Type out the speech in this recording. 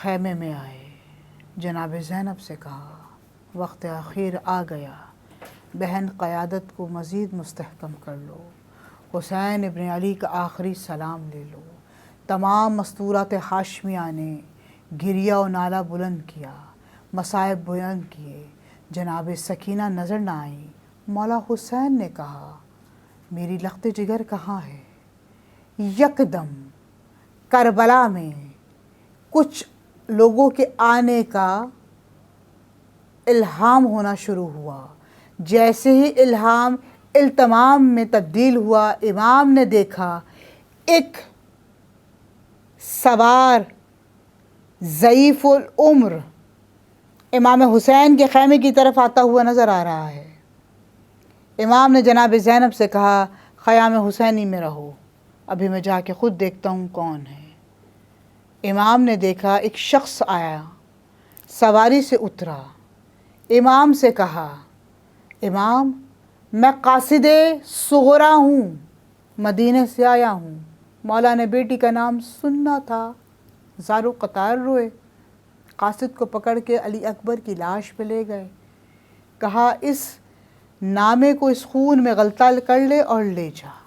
خیمے میں آئے، جناب زینب سے کہا وقت آخر آ گیا، بہن قیادت کو مزید مستحکم کر لو، حسین ابن علی کا آخری سلام لے لو۔ تمام مستورات ہاشمیہ نے گریہ و نالہ بلند کیا، مصائب بلند کیے۔ جناب سکینہ نظر نہ آئیں۔ مولا حسین نے کہا میری لخت جگر کہاں ہے؟ یکدم کربلا میں کچھ لوگوں کے آنے کا الہام ہونا شروع ہوا۔ جیسے ہی الہام التمام میں تبدیل ہوا، امام نے دیکھا ایک سوار ضعیف العمر امام حسین کے خیمے کی طرف آتا ہوا نظر آ رہا ہے۔ امام نے جناب زینب سے کہا خیام حسینی میں رہو، ابھی میں جا کے خود دیکھتا ہوں کون ہے۔ امام نے دیکھا ایک شخص آیا، سواری سے اترا، امام سے کہا امام میں قاصد صغرا ہوں، مدینے سے آیا ہوں۔ مولا نے بیٹی کا نام سننا تھا، زارو قطار روئے۔ قاصد کو پکڑ کے علی اکبر کی لاش پہ لے گئے، کہا اس نامے کو اس خون میں غلطہ کر لے اور لے جا۔